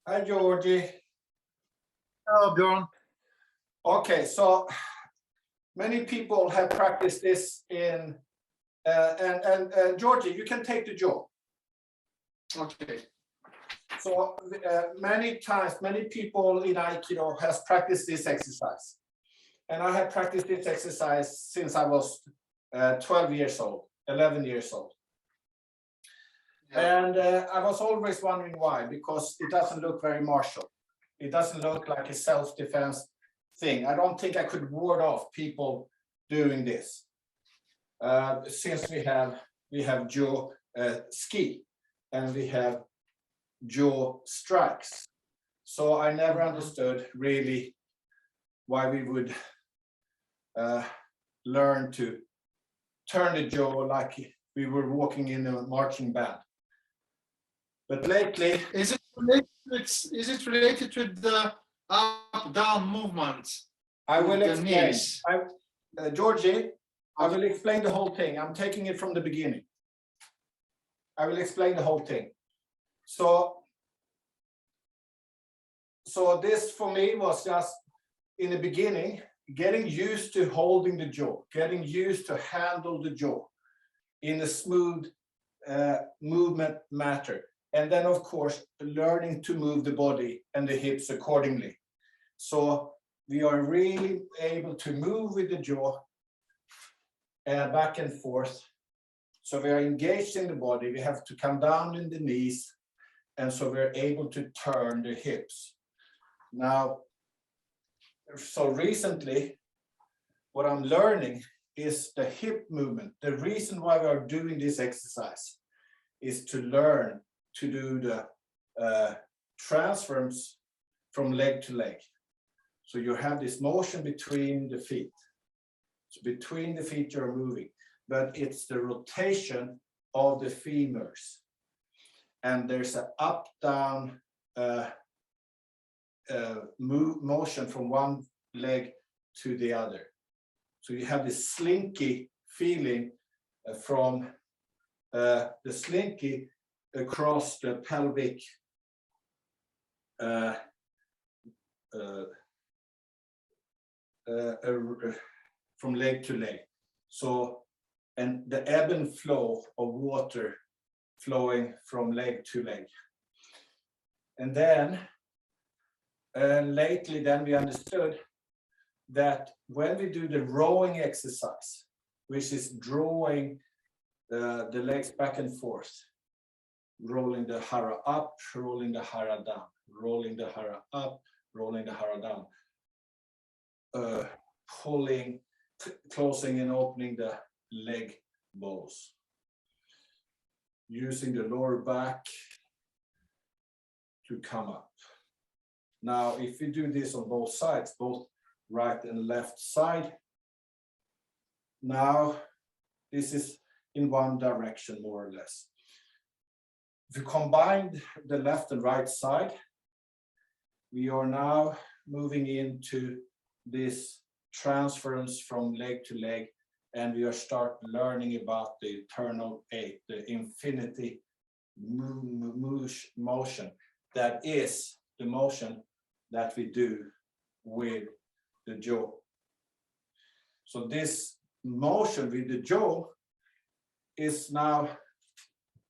Hi, Georgie. Hello, Bjorn. Okay, so many people have practiced this in, and Georgie, you can take the jaw. Okay. So many times, many people in Aikido has practiced this exercise. And I have practiced this exercise since I was 12 years old, 11 years old. Yeah. And I was always wondering why, because it doesn't look very martial. It doesn't look like a self-defense thing. I don't think I could ward off people doing this. Since we have jaw ski and we have jaw strikes. So I never understood really why we would learn to turn the jaw like we were walking in a marching band. But lately, Is it related to the up-down movement? I will The explain. knees. Georgie, I will explain the whole thing. I'm taking it from the beginning. I will explain the whole thing. So this for me was just in the beginning, getting used to holding the jaw, getting used to handle the jaw in a smooth movement matter. And then, of course, learning to move the body and the hips accordingly. So we are really able to move with the jaw back and forth. So we are engaged in the body. We have to come down in the knees. And so we're able to turn the hips. Now, so recently, what I'm learning is the hip movement. The reason why we are doing this exercise is to learn to do the transfers from leg to leg. So you have this motion between the feet. So between the feet you're moving, but it's the rotation of the femurs. And there's an up-down motion from one leg to the other. So you have this slinky feeling from the slinky across the pelvic from leg to leg. So, and the ebb and flow of water flowing from leg to leg. And then lately then we understood that when we do the rowing exercise, which is drawing the legs back and forth, rolling the hara up, rolling the hara down, rolling the hara up, rolling the hara down, pulling, closing and opening the leg bows, using the lower back to come up. Now, if we do this on both sides, both right and left side, now this is in one direction more or less. If you combine the left and right side, we are now moving into this transference from leg to leg, and we are start learning about the eternal eight, the infinity motion. That is the motion that we do with the jaw. So this motion with the jaw is now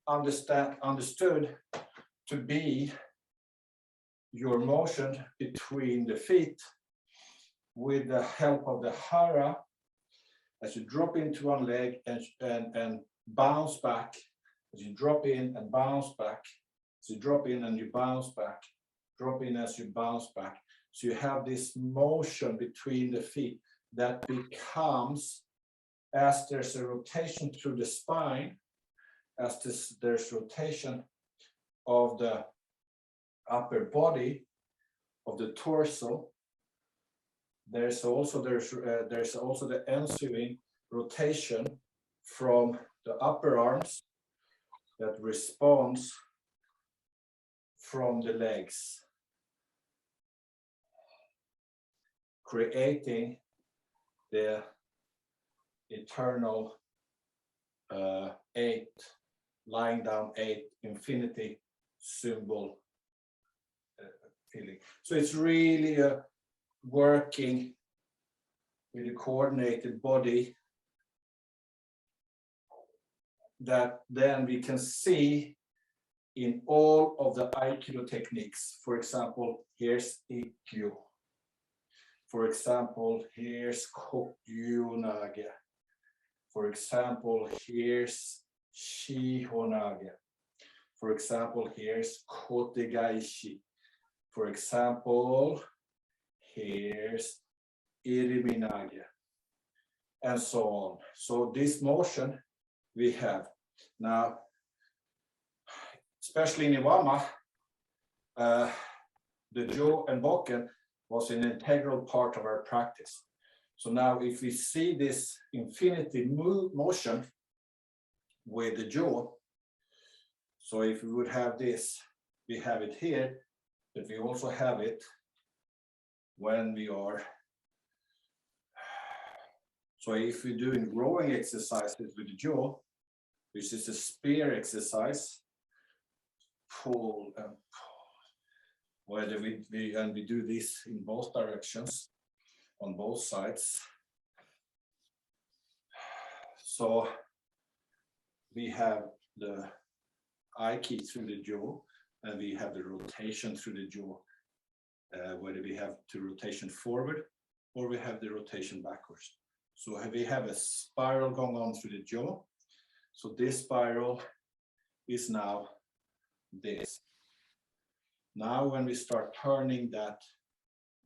understood to be your motion between the feet with the help of the hara as you drop into one leg and bounce back, as you drop in and bounce back, as you drop in and you bounce back, drop in as you bounce back. So you have this motion between the feet that becomes, as there's a rotation through the spine, as there's rotation of the upper body, of the torso, there's also the ensuing rotation from the upper arms that responds from the legs, creating the eternal eight, lying down eight, infinity symbol feeling. So it's really working with a coordinated body that then we can see in all of the Aikido techniques. For example, here's Ikkyo. For example, here's Kokyunage. For example, here's Shihonage. For example, here's Kotegaishi. For example, here's Iriminage, and so on. So this motion we have. Now, especially in Iwama, the Jo and Bokken was an integral part of our practice. So now if we see this infinity motion with the Jo, so if we would have this, we have it here, but we also have it when we are, so if we're doing rowing exercises with the Jo, which is a spear exercise, pull and pull, whether we do this in both directions, on both sides. So we have the Aiki through the Jo, and we have the rotation through the Jo, whether we have the rotation forward or we have the rotation backwards. So we have a spiral going on through the Jo. So this spiral is now this. Now when we start turning that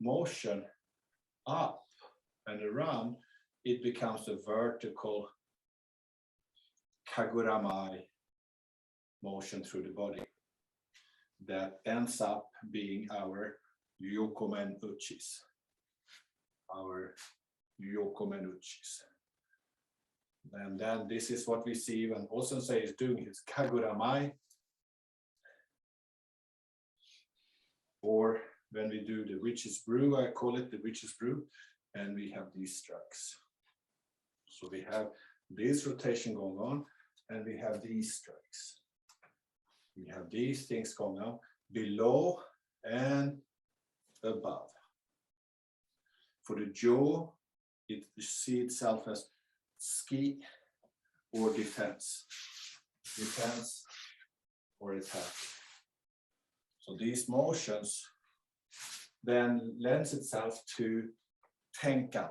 motion up and around, it becomes a vertical kaguramai motion through the body that ends up being our yokomen uchis. Our yokomen uchis. And then this is what we see when Osensei is doing his kaguramai, or when we do the witch's brew, I call it the witch's brew, and we have these strikes. So we have this rotation going on, and we have these strikes. We have these things going on below and above. For the Jo, it see itself as ski or defense or attack. So these motions then lends itself to tenkan.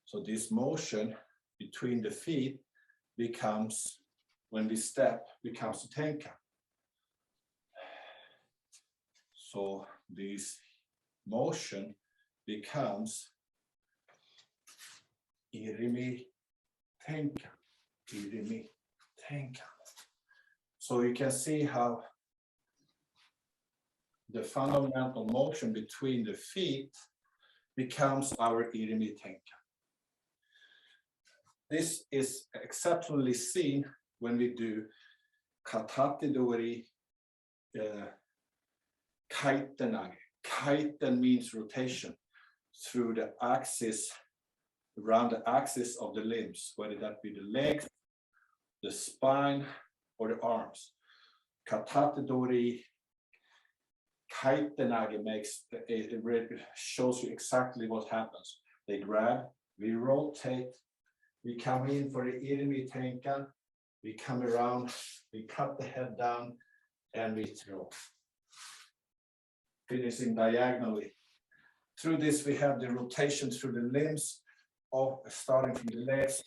So this motion between the feet becomes, when we step, becomes a tenkan. So this motion becomes irimi tenkan, irimi tenkan. So you can see how the fundamental motion between the feet becomes our irimi tenkan. This is exceptionally seen when we do katate dori kaitenage. Kaiten means rotation through the axis, around the axis of the limbs, whether that be the legs, the spine, or the arms. Katate dori kaitenage makes it shows you exactly what happens. They grab, we rotate, we come in for the irimi tenkan, we come around, we cut the head down, and we throw. Finishing diagonally. Through this, we have the rotation through the limbs, starting from the legs,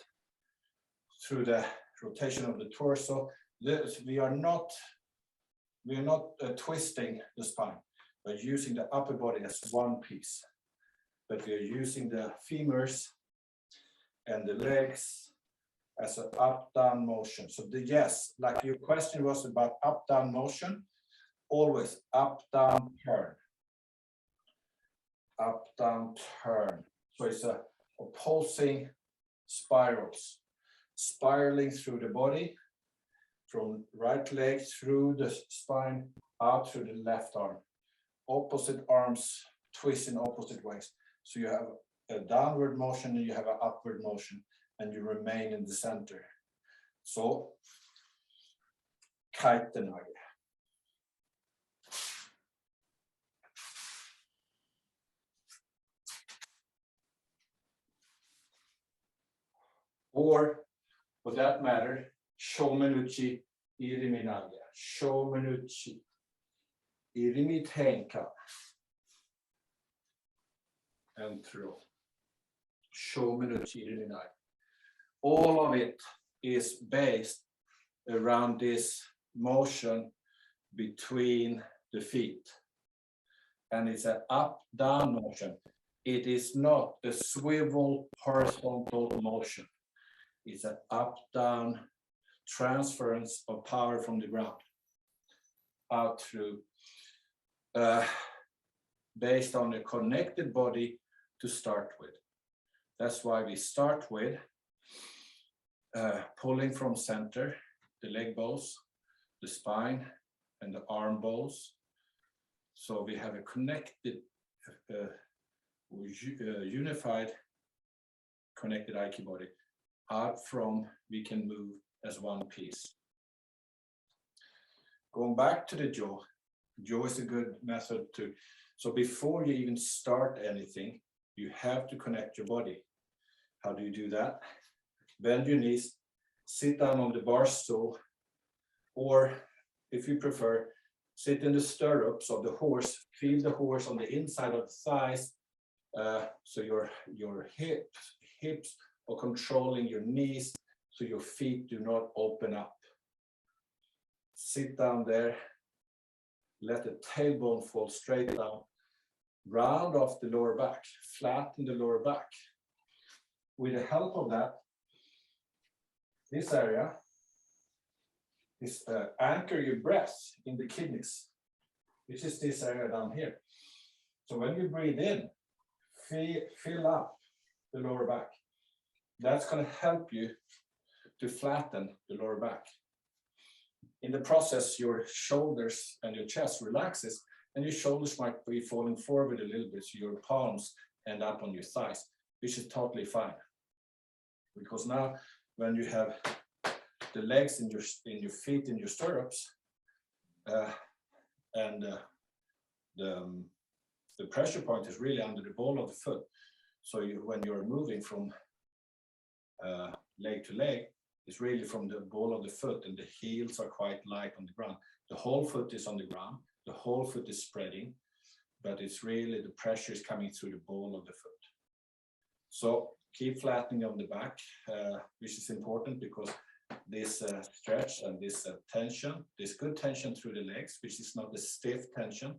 through the rotation of the torso. We are not twisting the spine. We're using the upper body as one piece, but we are using the femurs and the legs as an up-down motion. So yes, like your question was about up-down motion, always up-down turn. Up-down turn. So it's a opposing spirals, spiraling through the body, from right leg through the spine, out through the left arm. Opposite arms twist in opposite ways. So you have a downward motion and you have an upward motion, and you remain in the center. So, kaitenage. or for that matter, shomenuchi iriminaga, shomenuchi irimitenka, and throw. Shomenuchi iriminaga. All of it is based around this motion between the feet. And it's an up-down motion. It is not a swivel horizontal motion. It's an up-down transference of power from the ground out through, based on a connected body to start with. That's why we start with pulling from center, the leg bows, the spine, and the arm bows. So we have a connected, unified, connected Aikido body. Out from, we can move as one piece. Going back to the jaw, jaw is a good method to, so before you even start anything, you have to connect your body. How do you do that? Bend your knees, sit down on the bar stool, or if you prefer, sit in the stirrups of the horse, feel the horse on the inside of the thighs, so your hips are controlling your knees, so your feet do not open up. Sit down there, let the tailbone fall straight down, round off the lower back, flatten the lower back. With the help of that, this area is anchor your breath in the kidneys, which is this area down here. So when you breathe in, fill up the lower back. That's going to help you to flatten the lower back. In the process, your shoulders and your chest relaxes, and your shoulders might be falling forward a little bit, so your palms end up on your thighs, which is totally fine. Because now, when you have the legs in your feet in your stirrups, and the pressure point is really under the ball of the foot. So when you're moving from leg to leg, it's really from the ball of the foot, and the heels are quite light on the ground. The whole foot is on the ground, the whole foot is spreading, but it's really the pressure is coming through the ball of the foot. So keep flattening on the back, which is important because this stretch and this tension, this good tension through the legs, which is not a stiff tension,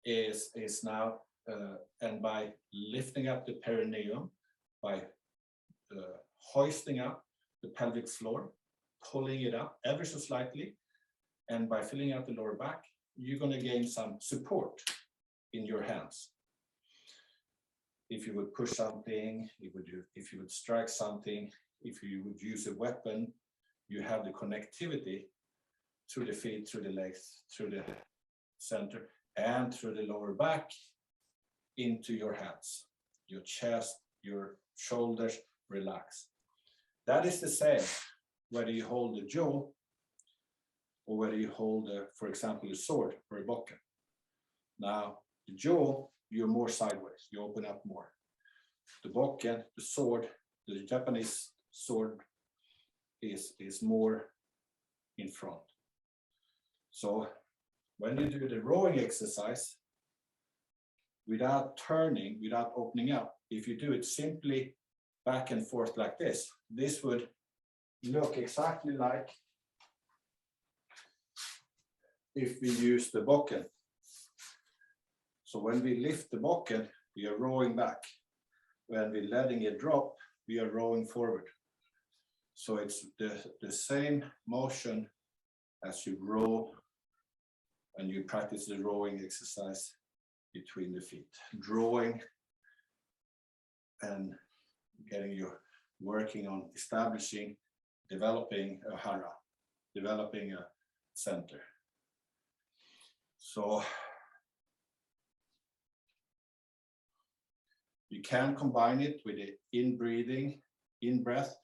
is now, and by lifting up the perineum, by hoisting up the pelvic floor, pulling it up ever so slightly, and by filling out the lower back, you're going to gain some support in your hands. If you would push something, if you would strike something, if you would use a weapon, you have the connectivity through the feet, through the legs, through the center, and through the lower back into your hands. Your chest, your shoulders relax. That is the same whether you hold the jaw or whether you hold, for example, a sword or a bokken. Now, the jaw, you're more sideways, you open up more. The bokken, the sword, the Japanese sword is more in front. So when you do the rowing exercise, without turning, without opening up, if you do it simply back and forth like this would look exactly like if we use the bokken. So when we lift the bokken, we are rowing back. When we're letting it drop, we are rowing forward. So it's the same motion as you row and you practice the rowing exercise between the feet. Drawing and working on establishing, developing a hara, developing a center. So you can combine it with the in-breathing, in-breath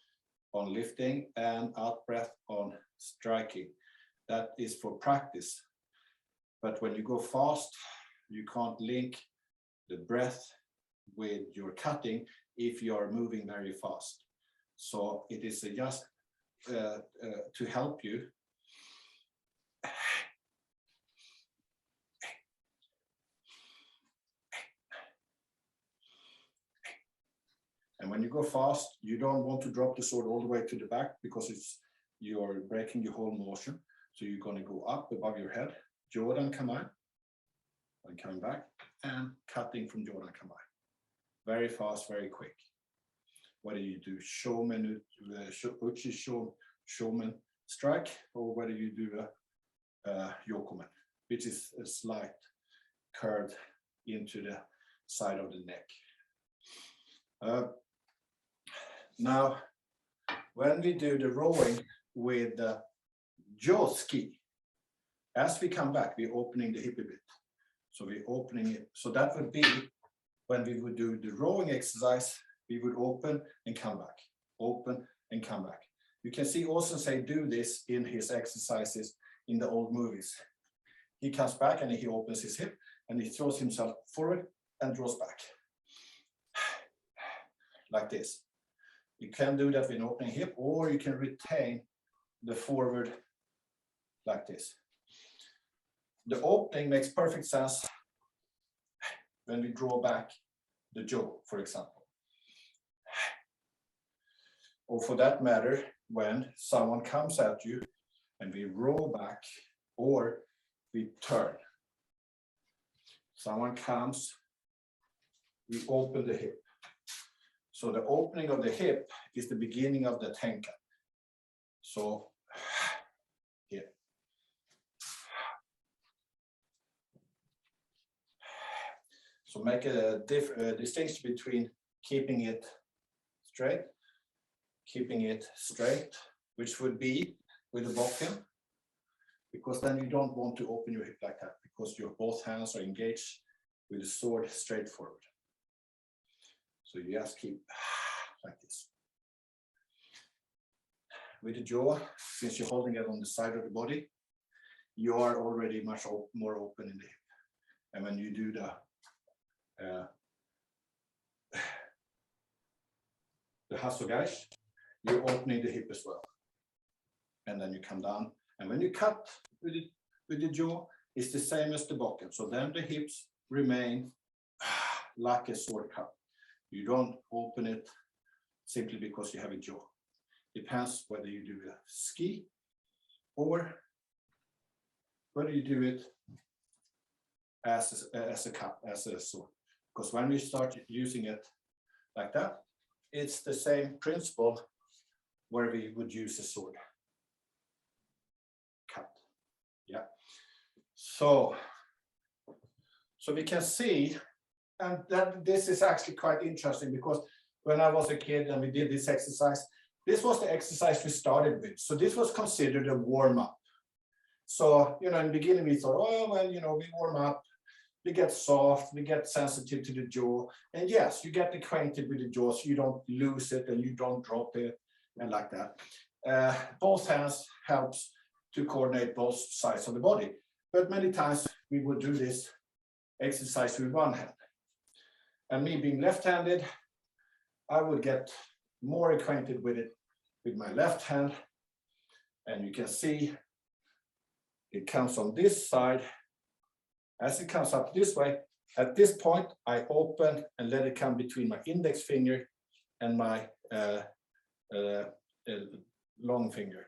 on lifting and out-breath on striking. That is for practice. But when you go fast, you can't link the breath with your cutting if you're moving very fast. So it is just to help you. And when you go fast, you don't want to drop the sword all the way to the back because you're breaking your whole motion. So you're going to go up above your head, Jordan Kamai, and coming back, and cutting from Jordan Kamai. Very fast, very quick. Whether you do Shomen, Uchi Shomen strike, or whether you do a Yokomen, which is a slight curve into the side of the neck. Now, when we do the rowing with the joski, as we come back, we're opening the hip a bit. So we're opening it. So that would be when we would do the rowing exercise, we would open and come back, open and come back. You can see Osensei do this in his exercises in the old movies. He comes back and he opens his hip and he throws himself forward and draws back. Like this. You can do that with an opening hip, or you can retain the forward like this. The opening makes perfect sense when we draw back the jaw, for example. Or for that matter, when someone comes at you and we roll back or we turn. Someone comes, we open the hip. So the opening of the hip is the beginning of the tenka. So here. So make a distinction between keeping it straight, which would be with the bokken, because then you don't want to open your hip like that, because your both hands are engaged with the sword straight forward. So you just keep like this. With the jaw, since you're holding it on the side of the body, you are already much more open in the hip. And when you do the hasogaish, you're opening the hip as well. And then you come down. And when you cut with the jaw, it's the same as the bokken. So then the hips remain like a sword cut. You don't open it simply because you have a jaw. Depends whether you do a ski or whether you do it as a cut, as a sword. Because when we start using it like that, it's the same principle where we would use a sword. Cut. Yeah. So we can see, and that this is actually quite interesting, because when I was a kid and we did this exercise, this was the exercise we started with. So this was considered a warm-up. So, in the beginning we thought, oh, well, we warm up, we get soft, we get sensitive to the jaw. And yes, you get acquainted with the jaw, so you don't lose it and you don't drop it and like that. Both hands helps to coordinate both sides of the body. But many times we would do this exercise with one hand. And me being left-handed, I would get more acquainted with it with my left hand. And you can see it comes on this side. As it comes up this way, at this point, I open and let it come between my index finger and my long finger.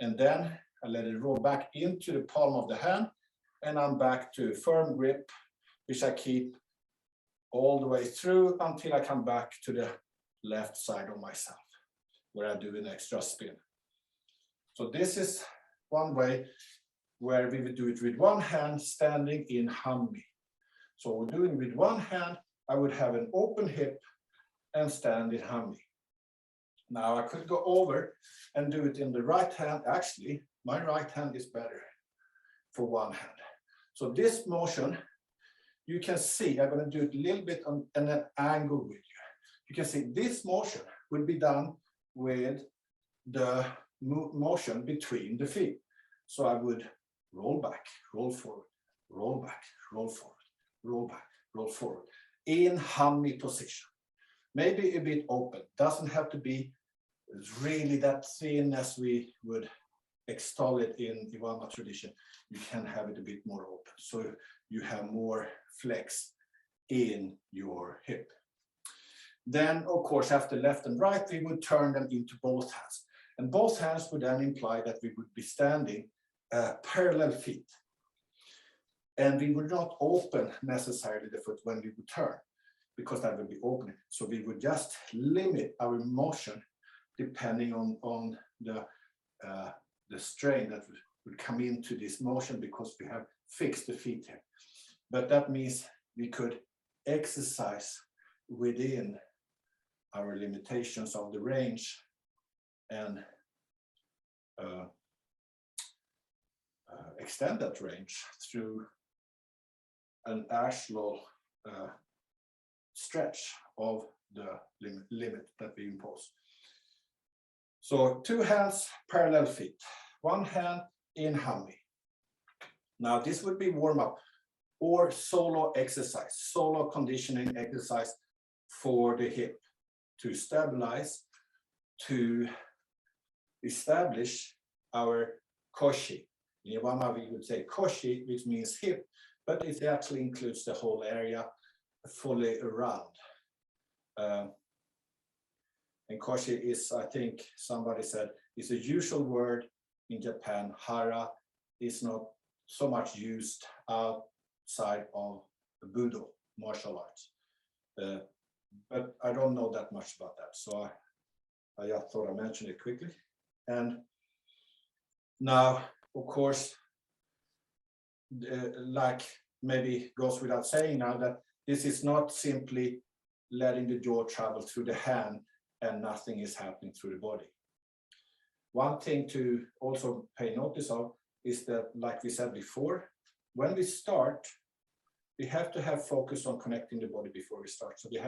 And then I let it roll back into the palm of the hand, and I'm back to a firm grip, which I keep all the way through until I come back to the left side of myself, where I do an extra spin. So this is one way where we would do it with one hand standing in hammi. So we're doing with one hand, I would have an open hip and stand in hammi. Now I could go over and do it in the right hand. Actually, my right hand is better for one hand. So this motion, you can see, I'm going to do it a little bit on an angle with you. You can see this motion will be done with the motion between the feet. So I would roll back, roll forward, roll back, roll forward, roll back, roll forward. in hammy position. Maybe a bit open, doesn't have to be really that thin as we would extol it in Iwama tradition. You can have it a bit more open, so you have more flex in your hip. Then, of course, after left and right, we would turn them into both hands. And both hands would then imply that we would be standing parallel feet. And we would not open necessarily the foot when we would turn, because that would be opening. So we would just limit our motion depending on the strain that would come into this motion, because we have fixed the feet here. But that means we could exercise within our limitations of the range and extend that range through an actual stretch of the limit that we impose. So 2 hands, parallel feet, 1 hand in hammy. Now this would be warm up or solo exercise, solo conditioning exercise for the hip to stabilize, to establish our koshi. In Iwama we would say koshi, which means hip, but it actually includes the whole area fully around. And koshi is, I think somebody said, is a usual word in Japan. Hara is not so much used outside of Budo martial arts. But I don't know that much about that, so I just thought I mentioned it quickly. And now, of course, like maybe goes without saying now, that this is not simply letting the jaw travel through the hand and nothing is happening through the body. One thing to also pay notice of is that, like we said before, when we start, we have to have focus on connecting the body before we start. So we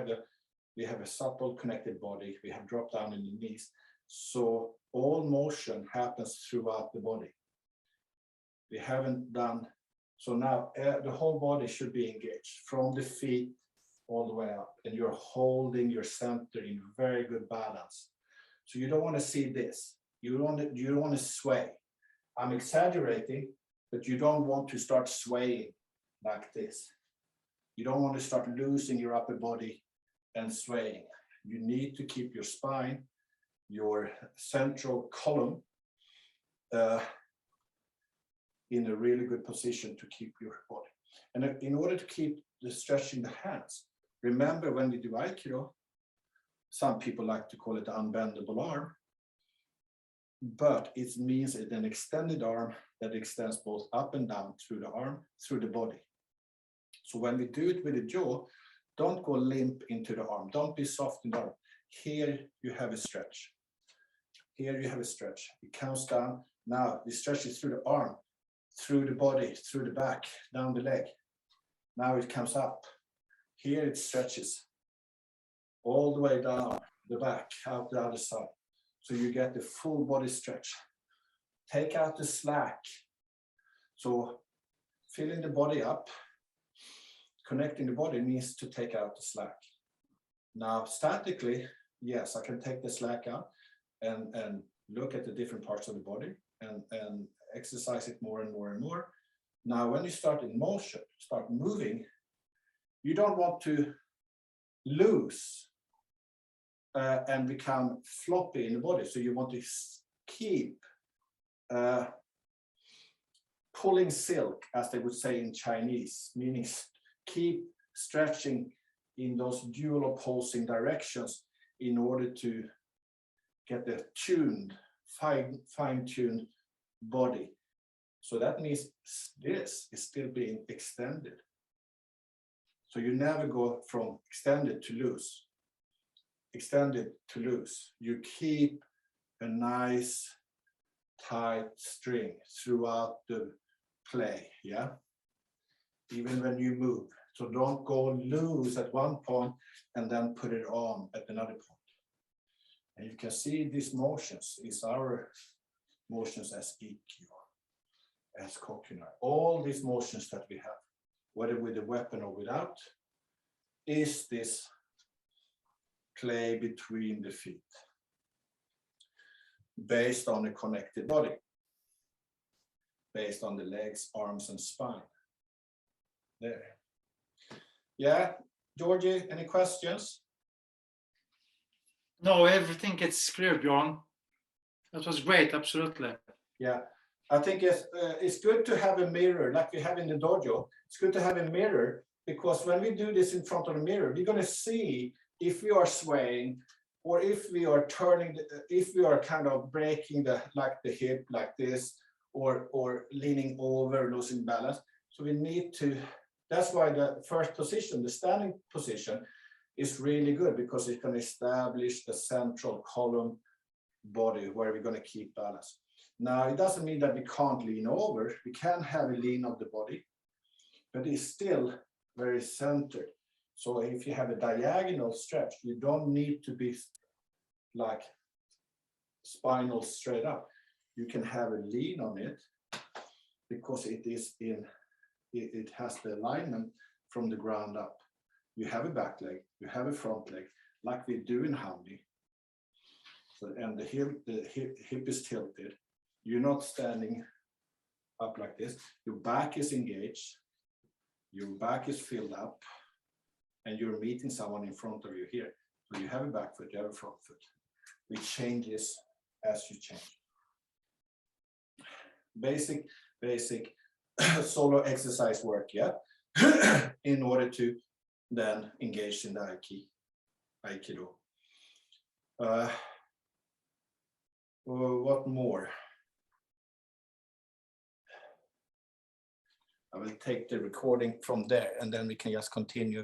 have a supple connected body, we have drop down in the knees. So all motion happens throughout the body. We haven't done, so now the whole body should be engaged from the feet all the way up, and you're holding your center in very good balance. So you don't want to see this. You don't want to sway. I'm exaggerating, but you don't want to start swaying like this. You don't want to start losing your upper body and swaying. You need to keep your spine, your central column, in a really good position to keep your body. And in order to keep the stretching the hands, remember when we do Aikido, some people like to call it the unbendable arm, but it means it's an extended arm that extends both up and down through the arm, through the body. So when we do it with the jaw, don't go limp into the arm. Don't be soft in the arm. Here you have a stretch. Here you have a stretch. It comes down. Now it stretches through the arm, through the body, through the back, down the leg. Now it comes up. Here it stretches all the way down the back, out the other side. So you get the full body stretch. Take out the slack. So filling the body up, connecting the body means to take out the slack. Now statically, yes, I can take the slack out and look at the different parts of the body and exercise it more and more and more. Now, when you start in motion, start moving, you don't want to lose and become floppy in the body. So you want to keep pulling silk, as they would say in Chinese, meaning keep stretching in those dual opposing directions in order to get the tuned, fine-tuned body. So that means this is still being extended. So you never go from extended to loose, extended to loose. You keep a nice tight string throughout the play, yeah? Even when you move. So don't go loose at one point and then put it on at another point. And you can see these motions is our motions as Ikkyo, as Kokunai. All these motions that we have, whether with a weapon or without, is this play between the feet based on a connected body, based on the legs, arms, and spine. There. Yeah, Georgie, any questions? No, everything gets clear, Bjorn. That was great, absolutely. Yeah, I think it's good to have a mirror like we have in the dojo. It's good to have a mirror because when we do this in front of the mirror, we're going to see if we are swaying or if we are turning, if we are kind of breaking the hip like this or leaning over, losing balance. So we need to, that's why the first position, the standing position, is really good because it can establish the central column body where we're going to keep balance. Now, it doesn't mean that we can't lean over. We can have a lean of the body, but it's still very centered. So if you have a diagonal stretch, you don't need to be like spinal straight up. You can have a lean on it because it is in, it has the alignment from the ground up. You have a back leg, you have a front leg, like we do in Hamdi. So, and the hip is tilted. You're not standing up like this. Your back is engaged. Your back is filled up. And you're meeting someone in front of you here. So you have a back foot, you have a front foot. Which changes as you change. Basic solo exercise work, yeah? In order to then engage in the Aikido. What more? I will take the recording from there and then we can just continue